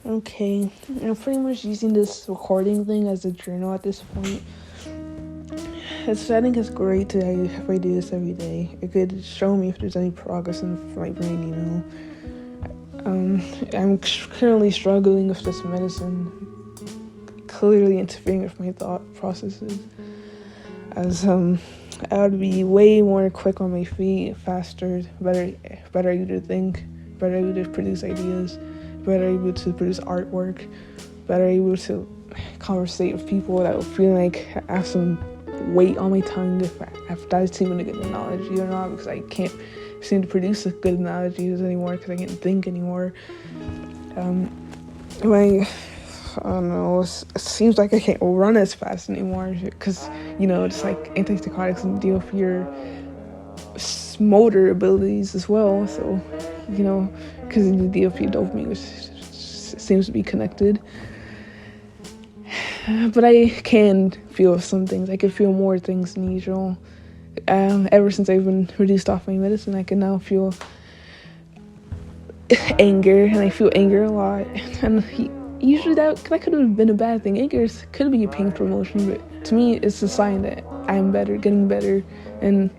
Okay, I'm pretty much using this recording thing as a journal at this point. I think it's great if I do this every day. It could show me if there's any progress in my brain, I'm currently struggling with this medicine, clearly interfering with my thought processes, as I would be way more quick on my feet, faster, better able to think, better able to produce ideas, better able to produce artwork, better able to conversate with people that will feel like I have some weight on my tongue if that's even a good analogy or not, because I can't seem to produce a good analogies anymore because I can't think anymore. I don't know, it seems like I can't run as fast anymore because, it's like anti-psychotics and deal with your motor abilities as well. So, because the deal with your dopamine, which seems to be connected. But I can feel some things. I can feel more things than usual. Ever since I've been reduced off my medicine, I can now feel anger, and I feel anger a lot. And usually that could have been a bad thing. Anger could be a painful emotion, but to me, it's a sign that I'm better, getting better, and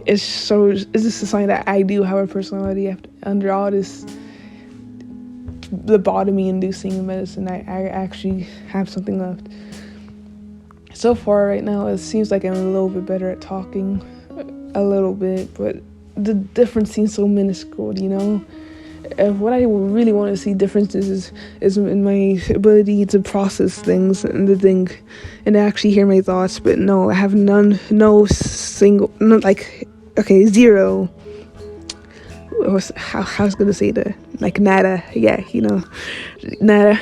it's just a sign that I do have a personality under all this lobotomy-inducing medicine. I actually have something left. So far, right now, it seems like I'm a little bit better at talking, a little bit, but the difference seems so minuscule, What I really want to see differences is in my ability to process things and to think and to actually hear my thoughts. But no, I have zero. I was gonna say that, like, nada, nada.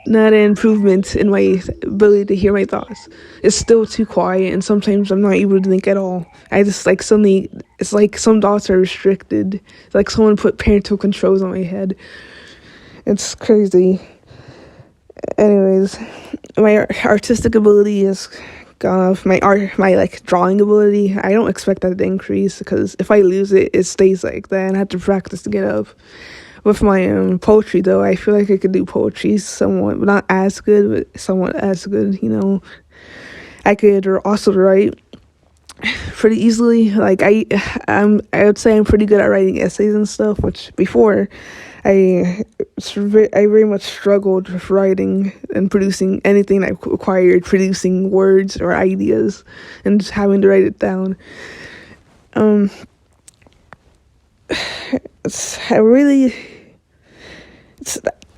Not an improvement in my ability to hear my thoughts. It's still too quiet, and sometimes I'm not able to think at all. I just suddenly, it's like some thoughts are restricted. It's like someone put parental controls on my head. It's crazy. Anyways, my artistic ability is gone off. My drawing ability, I don't expect that to increase, because if I lose it, it stays like that, and I have to practice to get up. With my poetry, though, I feel like I could do poetry somewhat, but not as good, but somewhat as good, I could also write pretty easily. I would say I'm pretty good at writing essays and stuff, which before, I very much struggled with writing and producing anything that required producing words or ideas and just having to write it down. It's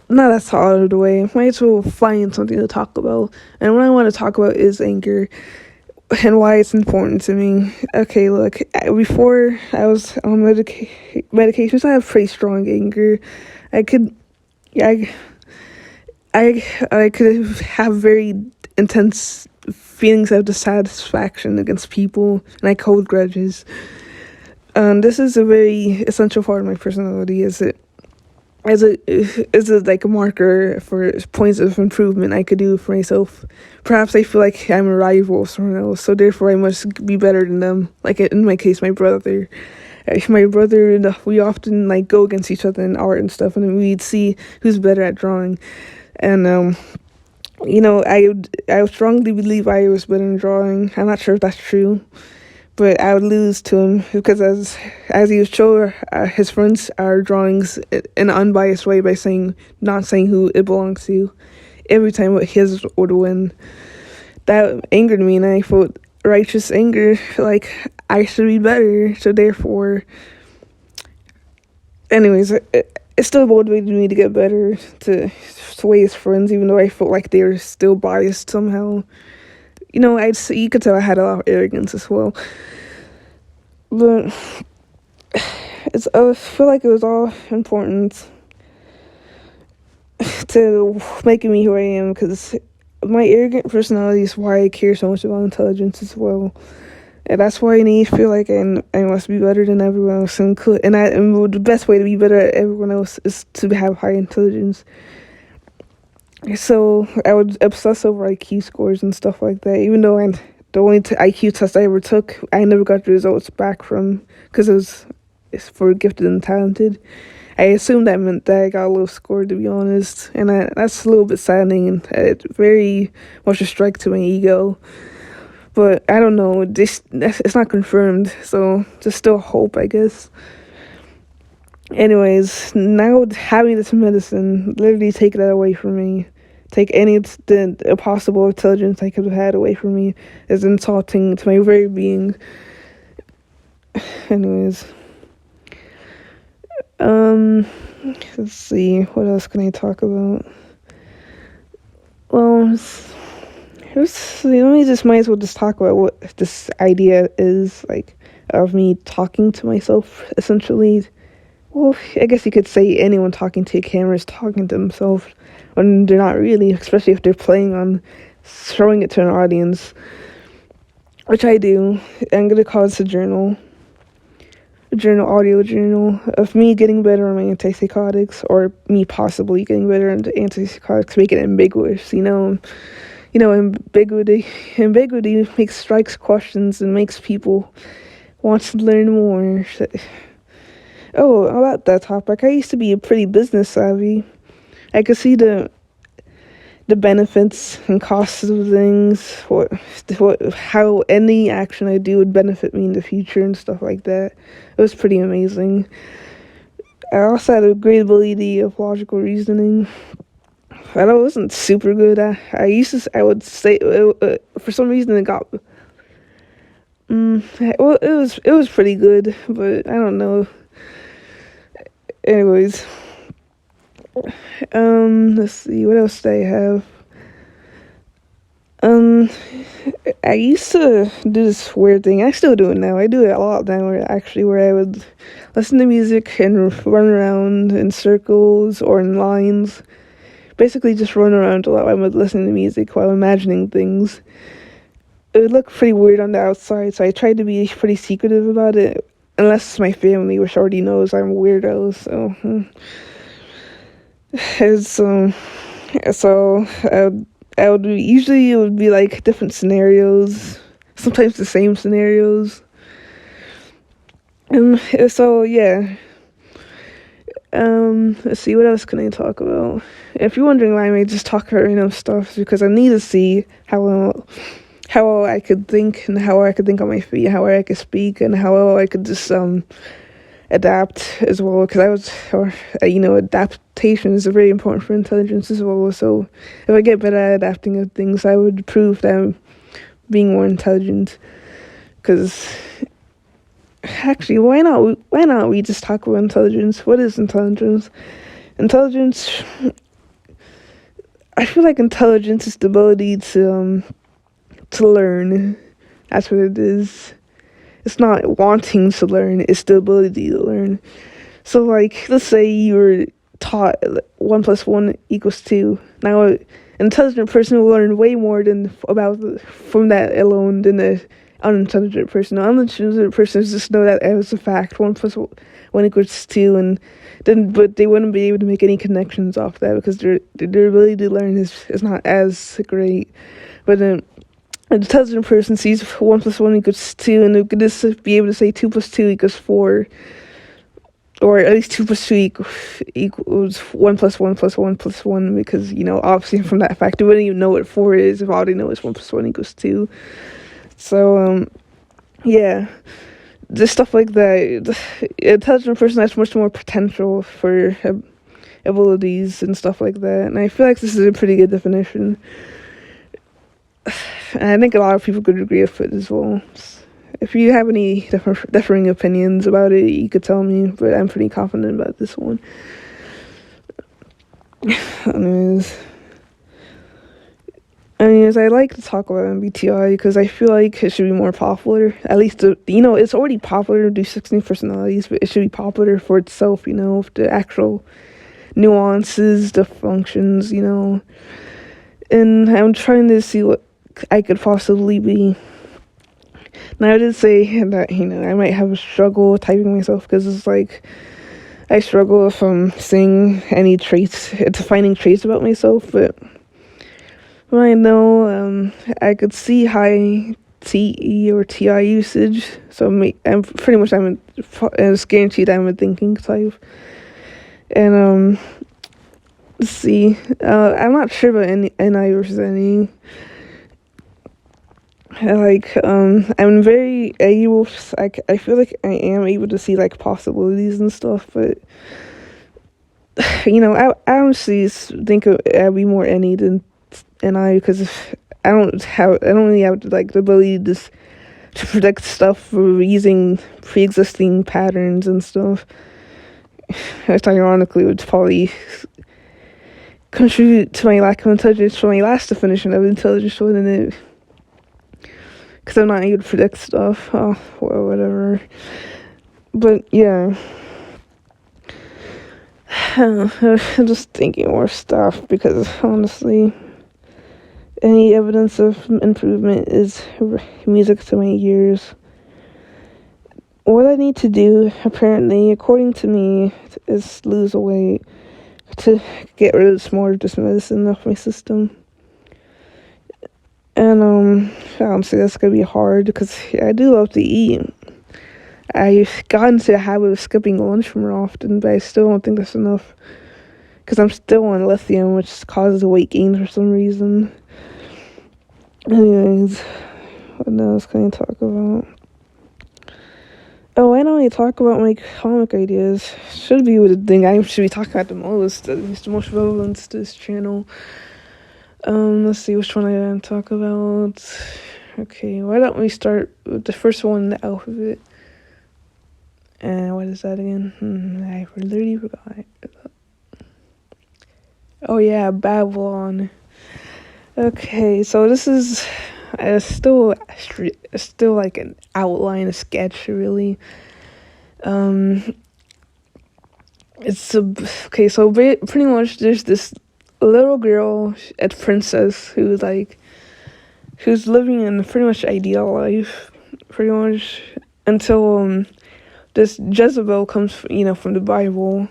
not that out of the way. I might as well find something to talk about. And what I want to talk about is anger and why it's important to me. Okay, look, before I was on medications, I have pretty strong anger. I could have very intense feelings of dissatisfaction against people, and I hold grudges. This is a very essential part of my personality. Is a marker for points of improvement I could do for myself. Perhaps I feel like I'm a rival of someone else, so therefore I must be better than them. Like in my case, my brother. We often go against each other in art and stuff, and we'd see who's better at drawing. And I would strongly believe I was better in drawing. I'm not sure if that's true, but I would lose to him because as he would show his friends our drawings in an unbiased way by not saying who it belongs to, every time his would win. That angered me, and I felt righteous anger, like I should be better, so therefore. Anyways, it still motivated me to get better, to sway his friends, even though I felt like they were still biased somehow. You could tell I had a lot of arrogance as well. But I feel like it was all important to making me who I am, because my arrogant personality is why I care so much about intelligence as well. And that's why I feel like I must be better than everyone else. And the best way to be better at everyone else is to have high intelligence. So I would obsess over IQ scores and stuff like that, even though the only IQ test I ever took, I never got the results back from, because it's for gifted and talented. I assumed that meant that I got a low score, to be honest, and that's a little bit saddening, and it's very much a strike to my ego. But I don't know, it's not confirmed, so there's still hope, I guess. Anyways, now having this medicine literally take that away from me, take any the possible intelligence I could have had away from me, is insulting to my very being. Anyways, let's see, what else can I talk about? Well, might as well just talk about what this idea is, like, of me talking to myself, essentially. Well, I guess you could say anyone talking to a camera is talking to themselves when they're not really, especially if they're playing on showing it to an audience, which I do. I'm going to call this a audio journal of me getting better on my anti-psychotics, or me possibly getting better on the antipsychotics, make it ambiguous, ambiguity makes strikes questions and makes people want to learn more. Oh, about that topic, I used to be pretty business savvy. I could see the benefits and costs of things, how any action I do would benefit me in the future and stuff like that. It was pretty amazing. I also had a great ability of logical reasoning. I wasn't super good at. I would say, for some reason it got. Well, it was pretty good, but I don't know. Anyways, let's see, what else do I have? I used to do this weird thing. I still do it now. I do it a lot now, where I would listen to music and run around in circles or in lines. Basically, just run around a lot while I'm listening to music, while imagining things. It would look pretty weird on the outside, so I tried to be pretty secretive about it. Unless my family, which already knows I'm a weirdo, so I would usually it would be like different scenarios, sometimes the same scenarios, and so yeah. Let's see, what else can I talk about? If you're wondering why I may just talk about random stuff, it's because I need to see how I could think, and how I could think on my feet, how I could speak, and how I could just adapt as well, because adaptation is very important for intelligence as well. So if I get better at adapting to things, I would prove that I'm being more intelligent. Because actually, why not we just talk about intelligence? What is intelligence? I feel like intelligence is the ability to learn. That's what it is. It's not wanting to learn, it's the ability to learn. So, like, let's say you were taught 1 + 1 = 2. Now, an intelligent person will learn way more from that alone than an unintelligent person. An unintelligent person just know that as a fact, 1 + 1 = 2, but they wouldn't be able to make any connections off that, because their ability to learn is not as great. But then an intelligent person sees 1 + 1 = 2, and they could just be able to say 2 + 2 = 4, or at least 2 + 2 equals 1 + 1 + 1 + 1, because, obviously from that fact, they wouldn't even know what 4 is if all they know is 1 + 1 = 2. So, yeah, just stuff like that. An intelligent person has much more potential for abilities and stuff like that, and I feel like this is a pretty good definition. And I think a lot of people could agree with it as well. If you have any differing opinions about it, you could tell me, but I'm pretty confident about this one. Anyways, I like to talk about MBTI because I feel like it should be more popular. At least, it's already popular to do 16 personalities, but it should be popular for itself, with the actual nuances, the functions, And I'm trying to see what I could possibly be. Now, I did say that, I might have a struggle typing myself, because it's like, I struggle if I'm seeing any traits, defining traits about myself, but I know I could see high TE or TI usage, so I'm guaranteed I'm a thinking type. And let's see. I'm not sure about any NI versus NE. I'm very able. I feel like I am able to see like possibilities and stuff, but I honestly think I'd be more NE than NI because if I don't really have like the ability to predict stuff using pre-existing patterns and stuff. Which ironically would probably contribute to my lack of intelligence for my last definition of intelligence, wouldn't it? Because I'm not able to predict stuff. Oh, well, whatever. But yeah. I'm just thinking more stuff because honestly, any evidence of improvement is music to my ears. What I need to do, apparently, according to me, is lose weight to get rid of more of this medicine off my system. And honestly, that's gonna be hard because I do love to eat. I've gotten into the habit of skipping lunch more often, but I still don't think that's enough because I'm still on lithium, which causes weight gain for some reason. Anyways, what else can I talk about? Oh, I know I talk about my comic ideas. Should be the thing I should be talking about the most. It's the most relevant to this channel. Let's see which one I want to talk about. Okay, why don't we start with the first one in the alphabet? And what is that again? I literally forgot. Oh yeah, Babylon. Okay, so this is still like an outline, a sketch, really. Okay. So pretty much, there's this little girl at princess who's living in pretty much ideal life, pretty much until this Jezebel comes, from the Bible,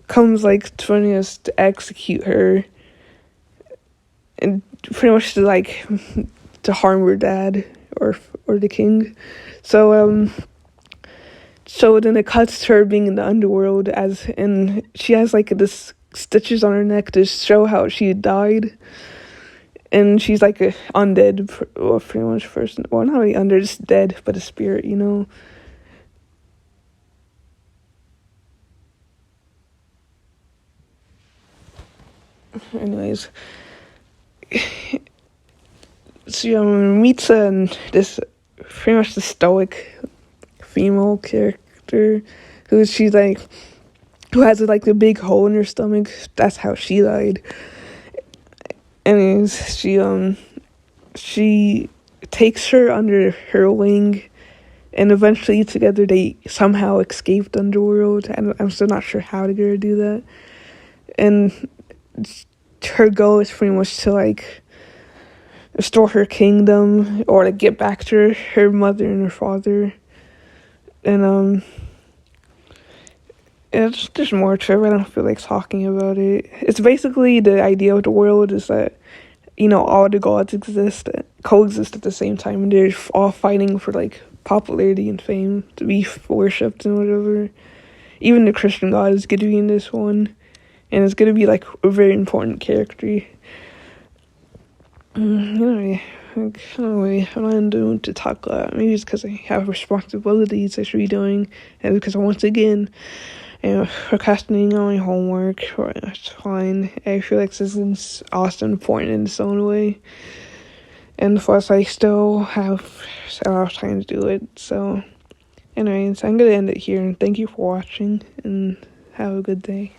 comes like trying to execute her. And pretty much to harm her dad or the king. So then it cuts to her being in the underworld and she has like this stitches on her neck to show how she died. And she's like a undead, pretty much person. Well, not really undead, just dead, but a spirit, Anyways. So meets this pretty much the stoic female character who has like a big hole in her stomach. That's how she died. Anyways, she takes her under her wing, and eventually together they somehow escape the underworld. And I'm still not sure how to get her to do that. And her goal is pretty much to restore her kingdom or to get back to her mother and her father. And there's more to it. I don't feel like talking about it. It's basically the idea of the world is that all the gods coexist at the same time, and they're all fighting for popularity and fame to be worshipped and whatever. Even the Christian God is going to be in this one, and it's going to be a very important character. Anyway, I don't know what I'm doing to talk a lot. Maybe it's because I have responsibilities I should be doing, and because once again, procrastinating on my homework. It's fine. I feel like this is also important in its own way, and plus I still have a lot of time to do it. So, anyways, I'm gonna end it here, and thank you for watching, and have a good day.